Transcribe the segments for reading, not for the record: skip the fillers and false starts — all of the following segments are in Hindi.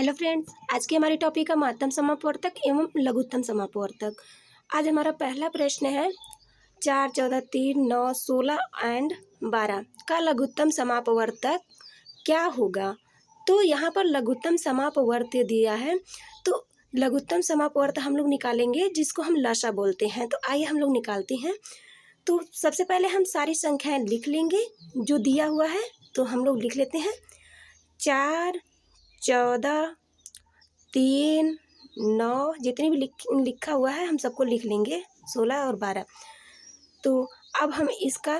हेलो फ्रेंड्स, आज की हमारी टॉपिक है महत्तम समापवर्तक एवं लघुत्तम समापवर्तक। आज हमारा पहला प्रश्न है 4, 14, 3, 9, 16 एंड 12 का लघुत्तम समापवर्तक क्या होगा। तो यहाँ पर लघुत्तम समापवर्त दिया है, तो लघुत्तम समापवर्त हम लोग निकालेंगे जिसको हम लसा बोलते हैं। तो आइए हम लोग निकालते हैं। तो सबसे पहले हम सारी संख्याएं लिख लेंगे जो दिया हुआ है। तो हम लोग लिख लेते हैं 4, 14, 3, 9, जितनी भी लिखा हुआ है हम सबको लिख लेंगे, 16 और 12। तो अब हम इसका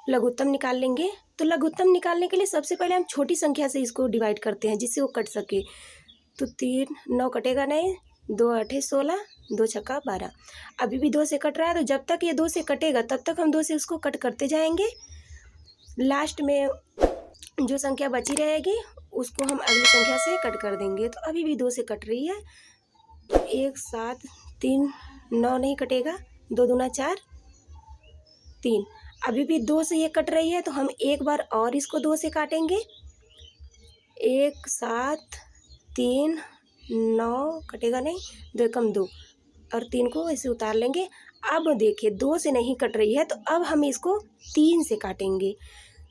लघुत्तम निकाल लेंगे। तो लघुत्तम निकालने के लिए सबसे पहले हम छोटी संख्या से इसको डिवाइड करते हैं जिससे वो कट सके। तो 3, 9 कटेगा नहीं, 2 8 16, 2 छक्का 12। अभी भी 2 से कट रहा है, तो जब तक ये 2 से कटेगा तब तक हम 2 से उसको कट करते जाएंगे। लास्ट में जो संख्या बची रहेगी उसको हम अगली संख्या से कट कर देंगे। तो अभी भी 2 से कट रही है, तो 1 7 3 9 नहीं कटेगा, 2 दूना 4 3। अभी भी 2 से ये कट रही है, तो हम एक बार और इसको 2 से काटेंगे। 1 7 3 9 कटेगा नहीं, 2 एकम 2 और 3 को ऐसे उतार लेंगे। अब देखिए 2 से नहीं कट रही है, तो अब हम इसको 3 से काटेंगे।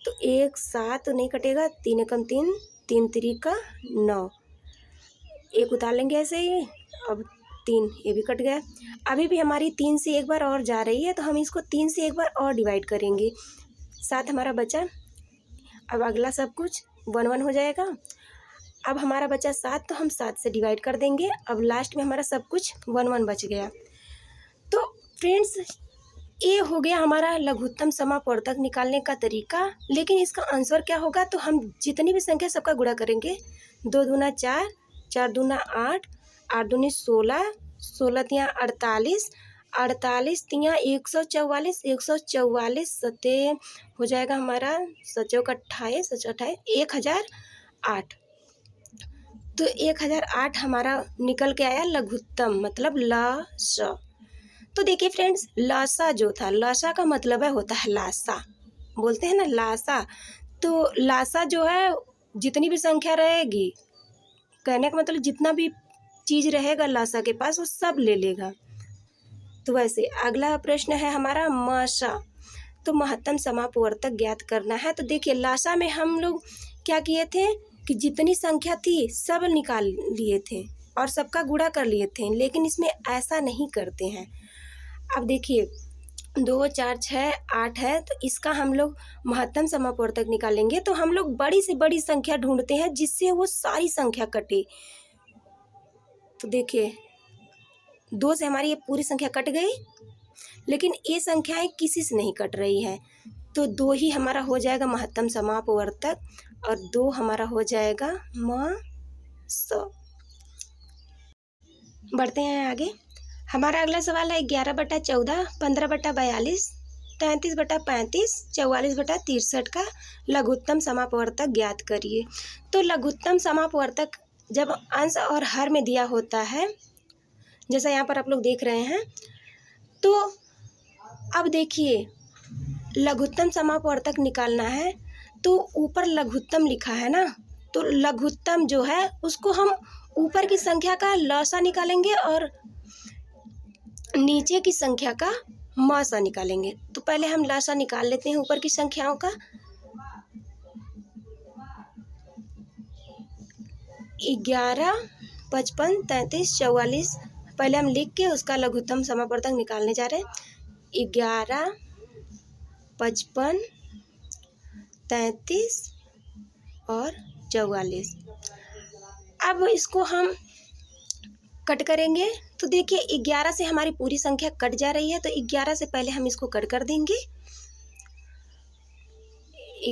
तो 1 7 तो नहीं कटेगा, 3 एकम 3, 3 3 9, एक उतार लेंगे ऐसे ही। अब 3 ये भी कट गया। अभी भी हमारी 3 से एक बार और जा रही है, तो हम इसको 3 से एक बार और डिवाइड करेंगे। 7 हमारा बचा। अब अगला सब कुछ 1 1 हो जाएगा। अब हमारा बचा 7, तो हम 7 से डिवाइड कर देंगे। अब लास्ट में हमारा सब कुछ 1 1 बच गया। तो फ्रेंड्स, ये हो गया हमारा लघुत्तम समापवर्तक निकालने का तरीका। लेकिन इसका आंसर क्या होगा, तो हम जितनी भी संख्या सबका गुणा करेंगे। 2 दूना 4, 4 दूना 8, 8 दूनी 16, 16 तिया 48, 48 तिया 144, 144 सते हो जाएगा हमारा 7 28, 28 1008। तो 1008 हमारा निकल के आया लघुत्तम, मतलब ल स। तो देखिए फ्रेंड्स, लासा जो था, लासा का मतलब है होता है लासा, बोलते हैं ना लासा। तो लासा जो है जितनी भी संख्या रहेगी, कहने का मतलब जितना भी चीज़ रहेगा लासा के पास वो सब ले लेगा। तो वैसे अगला प्रश्न है हमारा माशा। तो महत्तम समापवर्तक ज्ञात करना है। तो देखिए लासा में हम लोग क्या किए थे कि जितनी संख्या थी सब निकाल लिए थे और सबका गुणा कर लिए थे, लेकिन इसमें ऐसा नहीं करते हैं। अब देखिए 2 4 6 8 है, तो इसका हम लोग महत्तम समापवर्तक निकालेंगे। तो हम लोग बड़ी से बड़ी संख्या ढूंढते हैं जिससे वो सारी संख्या कटे। तो देखिए 2 से हमारी ये पूरी संख्या कट गई, लेकिन ये संख्याएं किसी से नहीं कट रही है। तो 2 ही हमारा हो जाएगा महत्तम समापवर्तक और 2 हमारा हो जाएगा म स। बढ़ते हैं आगे। हमारा अगला सवाल है 11/14, 15/42, 33/35, 44/63 का लघुत्तम समापवर्तक ज्ञात करिए। तो लघुत्तम समापवर्तक जब अंश और हर में दिया होता है, जैसा यहाँ पर आप लोग देख रहे हैं। तो अब देखिए लघुत्तम समापवर्तक निकालना है, तो ऊपर लघुत्तम लिखा है ना, तो लघुत्तम जो है उसको हम ऊपर की संख्या का लसा निकालेंगे और नीचे की संख्या का मासा निकालेंगे। तो पहले हम लासा निकाल लेते हैं ऊपर की संख्याओं का। 11 55 33 44, पहले हम लिख के उसका लघुत्तम समापवर्तक निकालने जा रहे हैं। 11 55 33 और 44। अब इसको हम कट करेंगे। तो देखिए 11 से हमारी पूरी संख्या कट जा रही है, तो 11 से पहले हम इसको कट कर देंगे।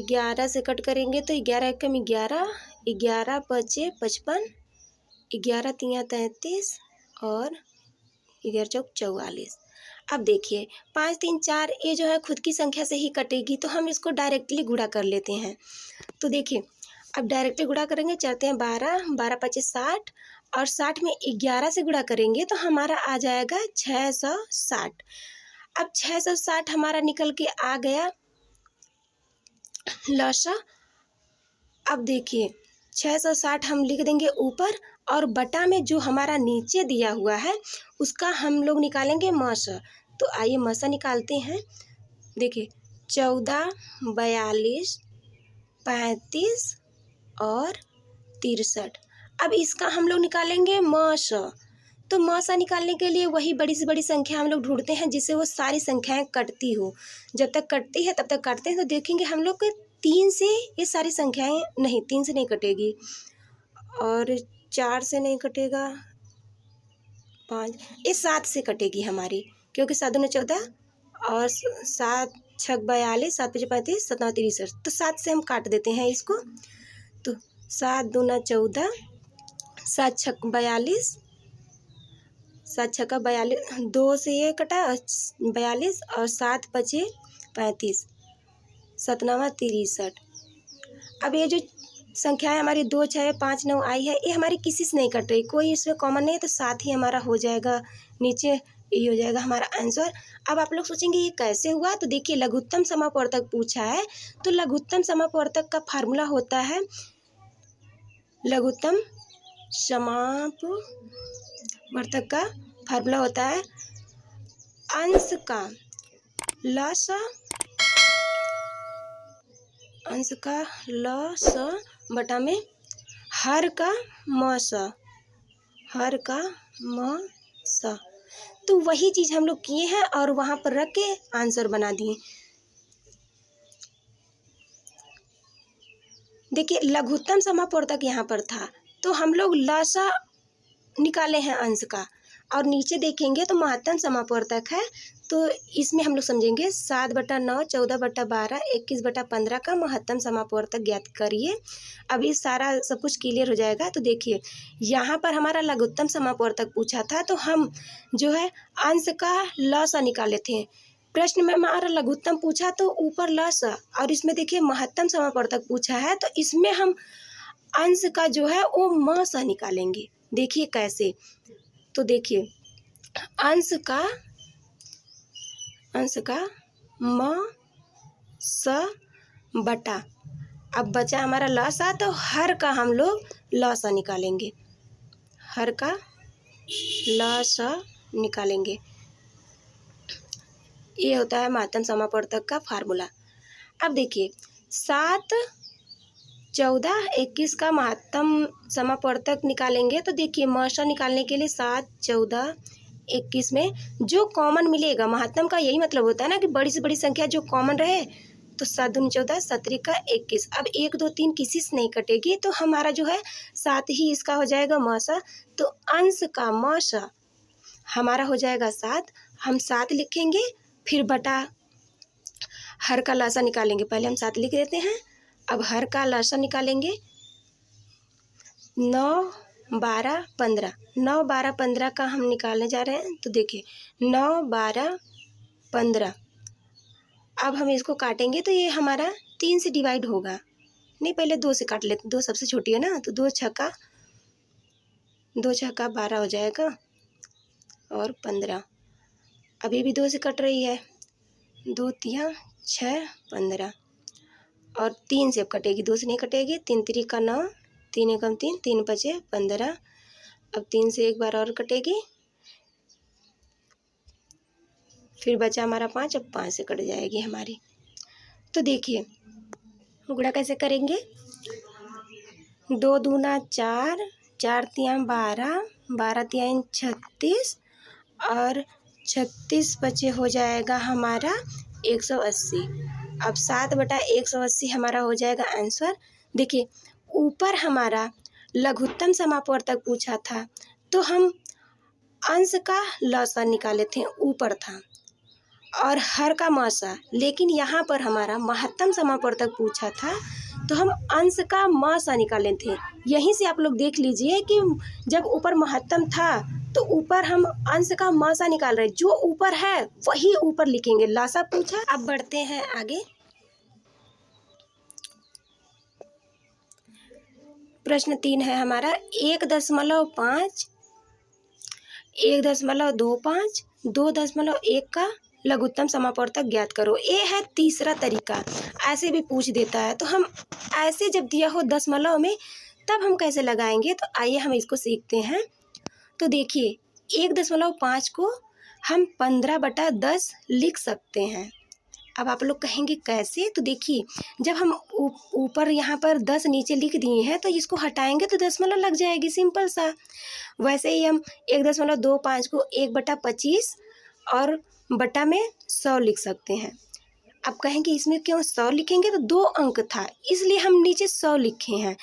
11 से कट करेंगे तो 11 एकम 11, 11 पचे 55, 11 तिया 33 और 11 चौक 44। अब देखिए 5 3 4 ये जो है खुद की संख्या से ही कटेगी, तो हम इसको डायरेक्टली गुणा कर लेते हैं। तो देखिए अब डायरेक्टली गुणा करेंगे, चलते हैं 12, 12 पचे 60 और 60 में 11 से गुणा करेंगे तो हमारा आ जाएगा 660। अब 660 हमारा निकल के आ गया लसा। अब देखिए 660 हम लिख देंगे ऊपर, और बटा में जो हमारा नीचे दिया हुआ है उसका हम लोग निकालेंगे मस। तो आइए मसा निकालते हैं। देखिए 14, 42, 35 और 63। अब इसका हम लोग निकालेंगे मस। तो मसा निकालने के लिए वही बड़ी से बड़ी संख्या हम लोग ढूंढते हैं जिससे वो सारी संख्याएं कटती हो। जब तक कटती है तब तक काटते हैं। तो देखेंगे हम लोग के 3 से ये सारी संख्याएं नहीं, 3 से नहीं कटेगी, और 4 से नहीं कटेगा, 5 ये 7 से कटेगी हमारी, क्योंकि 7 दूना 14 और 7 छक 42, 7 पचे 35, 7 नौ 63। तो 7 से हम काट देते हैं इसको। तो 7 दूना 14, 7 छक 42, 7 छक्का 42, 2 से ये कटा 42, और 7 पचे 35, 7 नवा 63। अब ये जो संख्याएं हमारी 2, 6, 5, 9 आई है, ये हमारी किसी से नहीं कट रही, कोई इसमें कॉमन नहीं है, तो 7 ही हमारा हो जाएगा नीचे, ये हो जाएगा हमारा आंसर। अब आप लोग सोचेंगे ये कैसे हुआ। तो देखिए लघुत्तम समापवर्तक पूछा है, तो लघुत्तम समापवर्तक का फार्मूला होता है, लघुत्तम समापवर्तक का फार्मूला होता है अंश का लस बटा में हर का मस। तो वही चीज़ हम लोग किए हैं और वहाँ पर रख के आंसर बना दिए। देखिए लघुत्तम समापवर्तक यहाँ पर था, तो हम लोग लसा निकाले हैं अंश का, और नीचे देखेंगे तो महत्तम समापवर्तक है। तो इसमें हम लोग समझेंगे 7/9, 14/12, 21/15 का महत्तम समापवर्तक ज्ञात करिए। अभी सारा सब कुछ क्लियर हो जाएगा। तो देखिए यहाँ पर हमारा लघुत्तम समापवर्तक पूछा था, तो हम जो है अंश का लसा निकाले थे। प्रश्न में हमारा लघुत्तम पूछा तो ऊपर लसा, और इसमें देखिए महत्तम समापवर्तक पूछा है, तो इसमें हम अंश का जो है वो मसा निकालेंगे। देखिए कैसे। तो देखिए अंश का म स बटा, अब बचा हमारा लसा, तो हर का हम लोग लसा निकालेंगे, हर का लसा निकालेंगे। ये होता है महत्तम समापवर्तक का फार्मूला। अब देखिए 7, 14, 21 का महत्तम समापवर्तक निकालेंगे। तो देखिए मसा निकालने के लिए 7, 14, 21 में जो कॉमन मिलेगा, महत्तम का यही मतलब होता है ना कि बड़ी से बड़ी संख्या जो कॉमन रहे। तो 7 दूनी 14, 7 का 21। अब 1, 2, 3 किसी से नहीं कटेगी, तो हमारा जो है 7 ही इसका हो जाएगा मसा। तो अंश का मसा हमारा हो जाएगा 7। हम 7 लिखेंगे, फिर बटा हर का लसा निकालेंगे। पहले हम 7 लिख देते हैं, अब हर का लसा निकालेंगे। 9, 12, 15, 9, 12, 15 का हम निकालने जा रहे हैं। तो देखिए 9, 12, 15। अब हम इसको काटेंगे तो ये हमारा 3 से डिवाइड होगा। नहीं, पहले 2 से काट लेते, 2 सबसे छोटी है ना। तो 2 छक्का 12 हो जाएगा, और 15। अभी भी 2 से कट रही है, 2 तिया 6, 15, और 3 से अब कटेगी, 2 से नहीं कटेगी। 3 3 का 9, 3 एकम 3, 3 पचे 15। अब 3 से एक बार और कटेगी, फिर बचा हमारा 5, अब 5 से कट जाएगी हमारी। तो देखिए गुणा कैसे करेंगे। 2 दूना 4, 4 तिया 12, 12 तिया 36, और 36 बचे हो जाएगा हमारा 180। अब 7/180 हमारा हो जाएगा आंसर। देखिए ऊपर हमारा लघुत्तम समापवर्तक पूछा था, तो हम अंश का लसा निकाले थे, ऊपर था, और हर का मसा। लेकिन यहाँ पर हमारा महत्तम समापवर्तक पूछा था, तो हम अंश का मसा निकाले थे। यहीं से आप लोग देख लीजिए कि जब ऊपर महत्तम था तो ऊपर हम अंश का मसा निकाल रहे हैं, जो ऊपर है वही ऊपर लिखेंगे। लसा पूछा। अब बढ़ते हैं आगे। प्रश्न 3 है हमारा 1.5, 1.25, 2.1 का लघुत्तम समापवर्तक ज्ञात करो। ये है तीसरा तरीका, ऐसे भी पूछ देता है। तो हम ऐसे जब दिया हो दशमलव में, तब हम कैसे लगाएंगे, तो आइए हम इसको सीखते हैं। तो देखिए 1.5 को हम 15/10 लिख सकते हैं। अब आप लोग कहेंगे कैसे, तो देखिए जब हम ऊपर यहाँ पर 10 नीचे लिख दिए हैं तो इसको हटाएंगे तो दशमलव लग जाएगी, सिंपल सा। वैसे ही हम 1.25 को 1/25 और बटा में 100 लिख सकते हैं। अब कहेंगे इसमें क्यों 100 लिखेंगे, तो 2 अंक था इसलिए हम नीचे 100 लिखे हैं।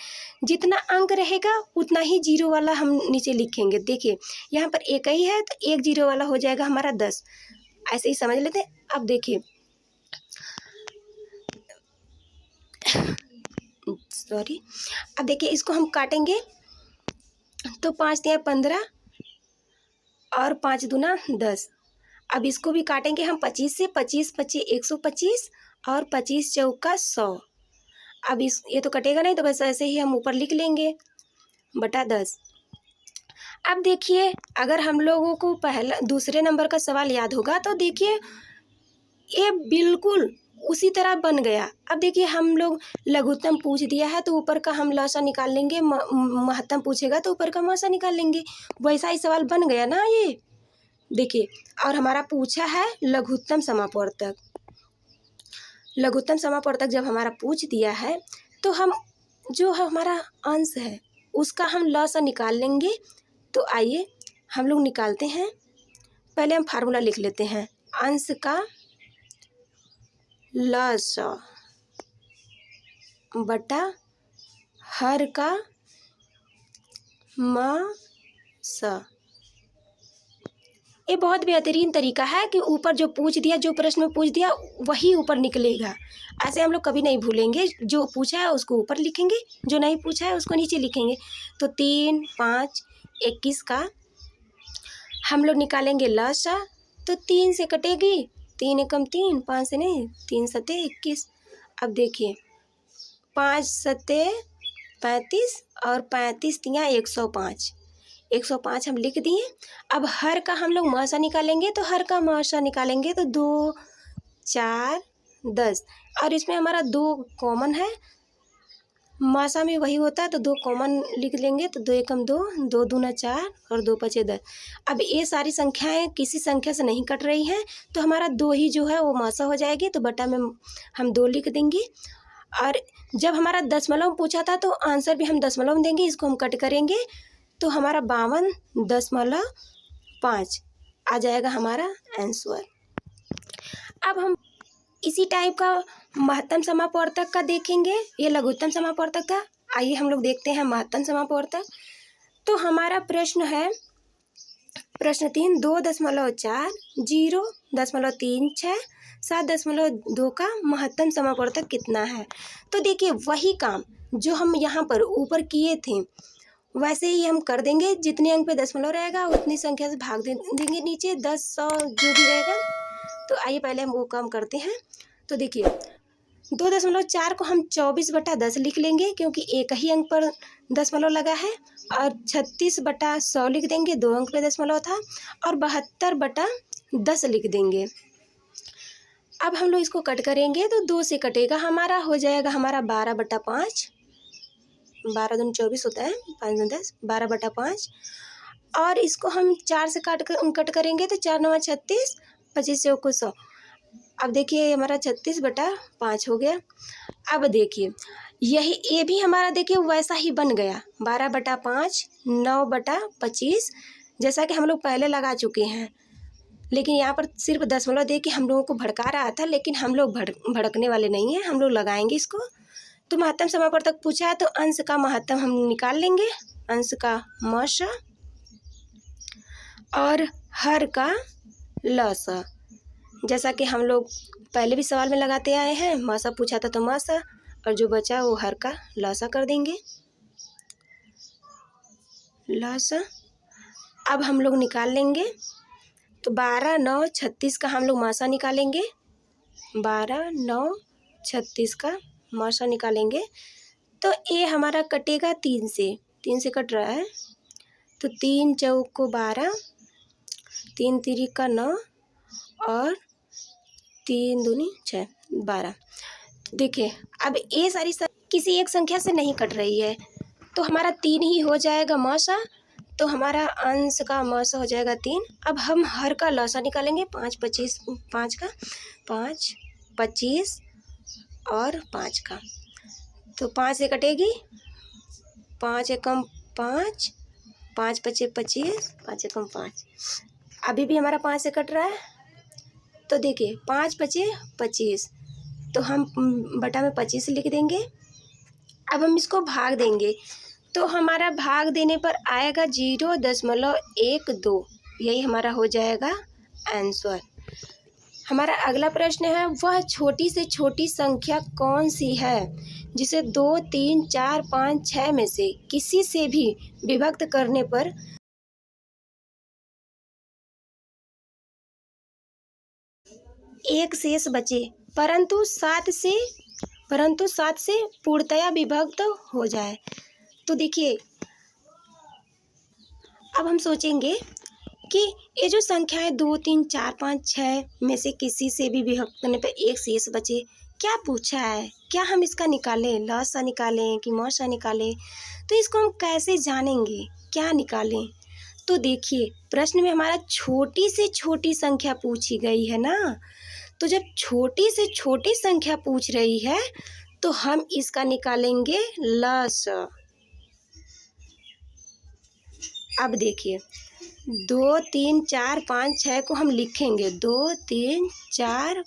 जितना अंक रहेगा उतना ही जीरो वाला हम नीचे लिखेंगे। देखिए यहाँ पर एक ही है तो एक जीरो वाला हो जाएगा हमारा 10, ऐसे ही समझ लेते हैं। अब देखिए सॉरी, अब देखिए इसको हम काटेंगे तो 5 तिया 15 और 5 दूना 10। अब इसको भी काटेंगे हम 25 से, 25 25 125 और 25 चौका 100। अब इस ये तो कटेगा नहीं तो बस ऐसे ही हम ऊपर लिख लेंगे बटा 10। अब देखिए अगर हम लोगों को दूसरे नंबर का सवाल याद होगा तो देखिए ये बिल्कुल उसी तरह बन गया। अब देखिए हम लोग लघुत्तम पूछ दिया है तो ऊपर का हम लसा निकाल लेंगे, महत्तम पूछेगा तो ऊपर का मसा निकाल लेंगे। वैसा ही सवाल बन गया ना ये, देखिए। और हमारा पूछा है लघुत्तम समापवर्तक। लघुत्तम समापवर्तक जब हमारा पूछ दिया है तो हम जो हमारा अंश है उसका हम लसा निकाल लेंगे। तो आइए हम लोग निकालते हैं। पहले हम फार्मूला लिख लेते हैं, अंश का लसा बटा हर का मसा। ये बहुत बेहतरीन तरीका है कि ऊपर जो पूछ दिया, जो प्रश्न में पूछ दिया वही ऊपर निकलेगा। ऐसे हम लोग कभी नहीं भूलेंगे, जो पूछा है उसको ऊपर लिखेंगे, जो नहीं पूछा है उसको नीचे लिखेंगे। तो 3 5 21 का हम लोग निकालेंगे लसा, तो 3 से कटेगी, 3 एकम 3, 5 से नहीं, 3 सते 21। अब देखिए 5 सते 35 और 35 तिया 105, 105 हम लिख दिए। अब हर का हम लोग मासा निकालेंगे, तो हर का मासा निकालेंगे तो 2 4 10 और इसमें हमारा 2 कॉमन है, मासा में वही होता है तो 2 कॉमन लिख लेंगे। तो 2 एकम 2, 2 दूना 4 और 2 पचे 10। अब ये सारी संख्याएं किसी संख्या से नहीं कट रही हैं तो हमारा 2 ही जो है वो मासा हो जाएगी, तो बटा में हम 2 लिख देंगे। और जब हमारा दशमलव पूछा था तो आंसर भी हम दशमलव में देंगे, इसको हम कट करेंगे तो हमारा 52.5 आ जाएगा हमारा आंसर। अब हम इसी टाइप का महत्तम समापवर्तक का देखेंगे, ये लघुत्तम समापवर्तक था। आइए हम लोग देखते हैं महत्तम समापवर्तक। तो हमारा प्रश्न है, प्रश्न 3, 2.4 0.36 7.2 का महत्तम समापवर्तक कितना है। तो देखिए वही काम जो हम यहाँ पर ऊपर किए थे वैसे ही हम कर देंगे। जितने अंक पे दशमलव रहेगा उतनी संख्या से भाग देंगे नीचे, 10 100 जो भी रहेगा। तो आइए पहले हम वो काम करते हैं। तो देखिए 2.4 को हम 24/10 लिख लेंगे क्योंकि एक ही अंक पर दशमलव लगा है, और 36/100 लिख देंगे, 2 अंक पे दशमलव था, और 72/10 लिख देंगे। अब हम लोग इसको कट करेंगे तो 2 से कटेगा, हमारा हो जाएगा हमारा 12/5, 12 दूनी 24 होता है, 5 दूनी 10, 12/5। और इसको हम 4 से कट करेंगे तो 4 9 36, 25 से 100। अब देखिए हमारा 36/5 हो गया। अब देखिए ये भी हमारा देखिए वैसा ही बन गया, 12/5 9/25, जैसा कि हम लोग पहले लगा चुके हैं। लेकिन यहाँ पर सिर्फ दशमलव दे के हम लोगों को भड़का रहा था, लेकिन हम लोग भड़कने वाले नहीं हैं, हम लोग लगाएंगे इसको। तो महत्तम समापवर्तक पूछा है तो अंश का महत्तम हम निकाल लेंगे, अंश का मसा और हर का लसा, जैसा कि हम लोग पहले भी सवाल में लगाते आए हैं। मासा पूछा था तो मासा, और जो बचा वो हर का लसा कर देंगे, लसा। अब हम लोग निकाल लेंगे तो 12 9 36 का हम लोग मासा निकालेंगे, 12 9 36 का मासा निकालेंगे। तो ये हमारा कटेगा 3 से कट रहा है, तो 3 चौको 12, 3 तिरिका 9 और 3 दूनी 6 12। देखिए अब ये सारी किसी एक संख्या से नहीं कट रही है, तो हमारा 3 ही हो जाएगा मौसा, तो हमारा अंश का मौसा हो जाएगा 3। अब हम हर का लौसा निकालेंगे। 5 25 5 का 5 25 और 5 का, तो 5 से कटेगी, 5 एकम 5, 5 पचे 25, 5 एकम 5। अभी भी हमारा 5 से कट रहा है, तो देखिए 5 पचे 25, तो हम बटा में 25 लिख देंगे। अब हम इसको भाग देंगे, तो हमारा भाग देने पर आएगा 0.12। यही हमारा हो जाएगा आंसर। हमारा अगला प्रश्न है, वह छोटी से छोटी संख्या कौन सी है जिसे 2 3 4 5 6 में से किसी से भी विभक्त करने पर एक शेष बचे, परंतु 7 से पूर्णतया विभक्त हो जाए। तो देखिए अब हम सोचेंगे कि ये जो संख्या है 2 3 4 5 6 में से किसी से भी विभक्त करने पर एक शेष बचे, क्या पूछा है? क्या हम इसका निकालें, लसा निकालें कि मौसा निकालें? तो इसको हम कैसे जानेंगे, क्या निकालें? तो देखिए प्रश्न में हमारा छोटी से छोटी संख्या पूछी गई है ना, तो जब छोटी से छोटी संख्या पूछ रही है तो हम इसका निकालेंगे लसा। अब देखिए 2 3 4 5 6 को हम लिखेंगे, 2 3 4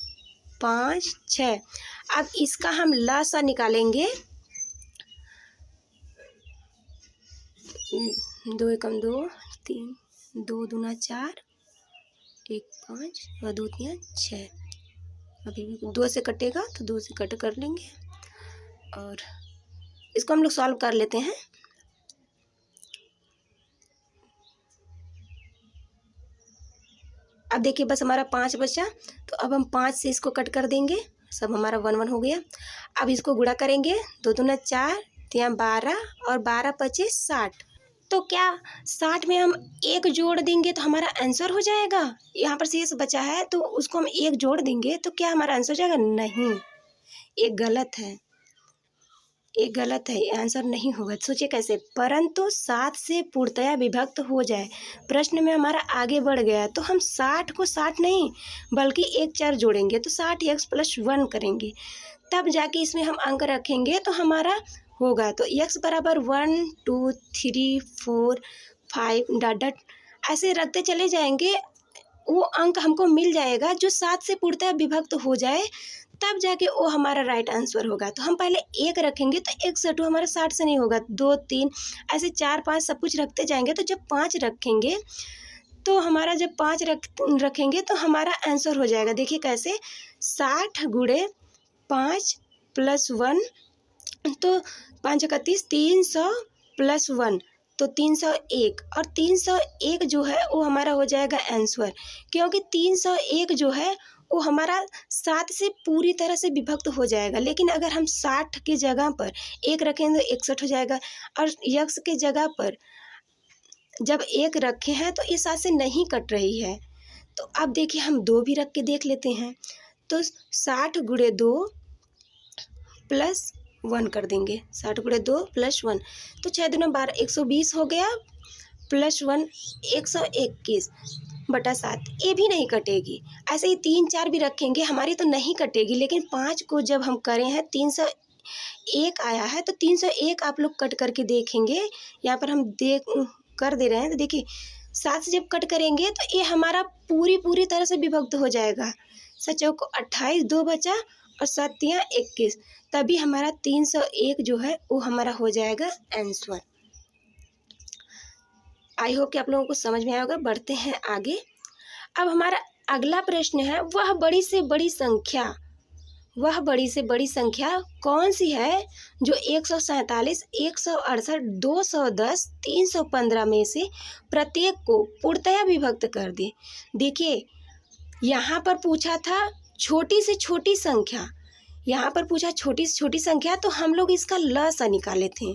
5 6। अब इसका हम लसा निकालेंगे, 2 एकम 2 3, 2 दूना 4, 1 5 और 2 3 6। अभी भी 2 से कटेगा तो 2 से कट कर लेंगे और इसको हम लोग सॉल्व कर लेते हैं। अब देखिए बस हमारा 5 बचा, तो अब हम 5 से इसको कट कर देंगे, सब हमारा 1 1 हो गया। अब इसको गुणा करेंगे, 2 दूना 4, 3 12 और 12 25 60। तो क्या 60 में हम 1 जोड़ देंगे तो हमारा आंसर हो जाएगा? यहाँ पर शेष बचा है तो उसको हम 1 जोड़ देंगे तो क्या हमारा आंसर हो जाएगा? नहीं, ये गलत है, ये गलत है, आंसर नहीं होगा। सोचिए कैसे, परंतु 7 से पूर्णतया विभक्त हो जाए। प्रश्न में हमारा आगे बढ़ गया, तो हम 60 को 60 नहीं बल्कि 1 4 जोड़ेंगे तो 60x + 1 करेंगे, तब जाके इसमें हम अंक रखेंगे तो हमारा होगा। तो x बराबर 1 2 3 4 5 डॉट डॉट ऐसे रखते चले जाएंगे, वो अंक हमको मिल जाएगा जो 7 से पूर्णतः विभक्त हो जाए, तब जाके वो हमारा राइट आंसर होगा। तो हम पहले 1 रखेंगे तो 1 से 2 हमारा 60 से नहीं होगा, 2 3 ऐसे 4 5 सब कुछ रखते जाएंगे। तो जब 5 रखेंगे तो हमारा जब 5 रखेंगे तो हमारा आंसर हो जाएगा। देखिए कैसे, 60 गुणे 5 + 1, तो 5 31 300 + 1 तो 301, और 301 जो है वो हमारा हो जाएगा आंसर, क्योंकि 301 जो है वो हमारा 7 से पूरी तरह से विभक्त हो जाएगा। लेकिन अगर हम 60 की जगह पर 1 रखेंगे तो 61 हो जाएगा, और यक्स की जगह पर जब 1 रखे हैं तो ये 7 से नहीं कट रही है। तो अब देखिए हम 2 भी रख के देख लेते हैं, तो 60 गुणे 2 + 1 कर देंगे, 60 गुणे 2 + 1, तो 6 दूना 12 120 हो गया, + 1 121 बटा 7, ये भी नहीं कटेगी। ऐसे ही 3 4 भी रखेंगे, हमारी तो नहीं कटेगी, लेकिन 5 को जब हम करे हैं 301 आया है, तो 301 आप लोग कट करके देखेंगे, यहाँ पर हम कर दे रहे हैं। तो देखिए 7 से जब कट करेंगे तो ये हमारा पूरी तरह से विभक्त हो जाएगा। 7 चौको 28, 2 बचा और 7 तियाँ 21, तभी हमारा 301 जो है वो हमारा हो जाएगा आंसर। आई होप कि आप लोगों को समझ में आया होगा। बढ़ते हैं आगे। अब हमारा अगला प्रश्न है, वह बड़ी से बड़ी संख्या कौन सी है जो 147 168 210 315 में से प्रत्येक को पूर्णतया विभक्त कर दे? देखिए यहाँ पर पूछा था छोटी से छोटी संख्या, यहाँ पर पूछा छोटी से छोटी संख्या, तो हम लोग इसका लसा निकाले थे।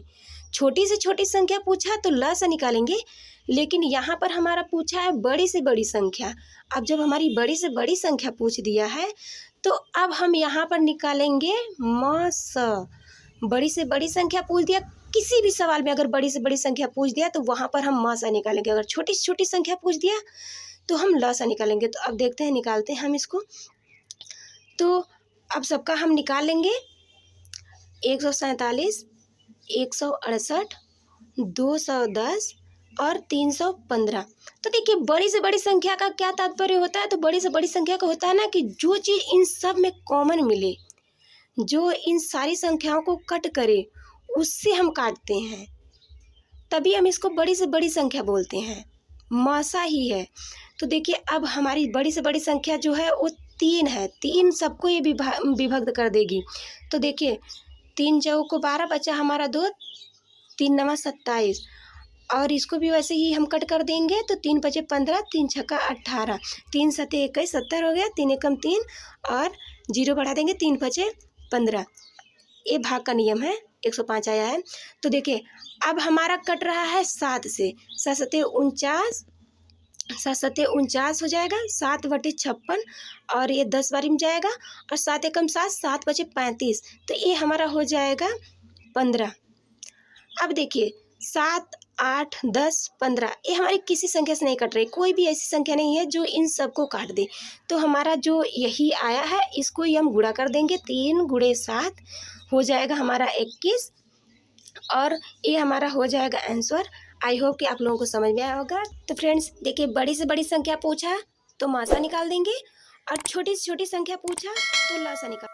छोटी से छोटी संख्या पूछा तो लसा निकालेंगे, लेकिन यहाँ पर हमारा पूछा है बड़ी से बड़ी संख्या। अब जब हमारी बड़ी से बड़ी संख्या पूछ दिया है तो अब हम यहाँ पर निकालेंगे मस। बड़ी से बड़ी संख्या पूछ दिया, किसी भी सवाल में अगर बड़ी से बड़ी संख्या पूछ दिया तो वहाँ पर हम म सा निकालेंगे, अगर छोटी से छोटी संख्या पूछ दिया तो हम ल सा निकालेंगे। तो अब देखते हैं, निकालते हैं हम इसको। तो अब सबका हम निकाल लेंगे। 147, 168, 210 और 315। तो देखिए, बड़ी से बड़ी संख्या का क्या तात्पर्य होता है? तो बड़ी से बड़ी संख्या का होता है ना कि जो चीज़ इन सब में कॉमन मिले, जो इन सारी संख्याओं को कट करे, उससे हम काटते हैं, तभी हम इसको बड़ी से बड़ी संख्या बोलते हैं। मासा ही है। तो देखिए, अब हमारी बड़ी से बड़ी संख्या जो है वो 3 है। 3 सबको ये विभक्त कर देगी। तो देखिए, 3 चौक को 12 बचा हमारा 2, 3 नवा 27, और इसको भी वैसे ही हम कट कर देंगे। तो 3 बचे 15, 3 छक्का 18, 3 सते 21, 70 हो गया, 3 एकम 3 और 0 बढ़ा देंगे, 3 बचे 15। ये भाग का नियम है, 105 आया है। तो देखिए, अब हमारा कट रहा है 7 से। 7 सते 49, 7 सते 49 हो जाएगा, 7/56, और ये 10 बारी में जाएगा, और 7 एकम 7, 7 बचे 35। तो ये हमारा हो जाएगा 15। अब देखिए, 7, 8, 10, 15 ये हमारी किसी संख्या से नहीं कट रही। कोई भी ऐसी संख्या नहीं है जो इन सबको काट दे। तो हमारा जो यही आया है, इसको ही हम गुणा कर देंगे। 3 × 7 हो जाएगा हमारा 21, और ये हमारा हो जाएगा आंसर। आई होप कि आप लोगों को समझ में आया होगा। तो फ्रेंड्स देखिए, बड़ी से बड़ी संख्या पूछा तो मासा निकाल देंगे, और छोटी से छोटी संख्या पूछा तो लासा निकाल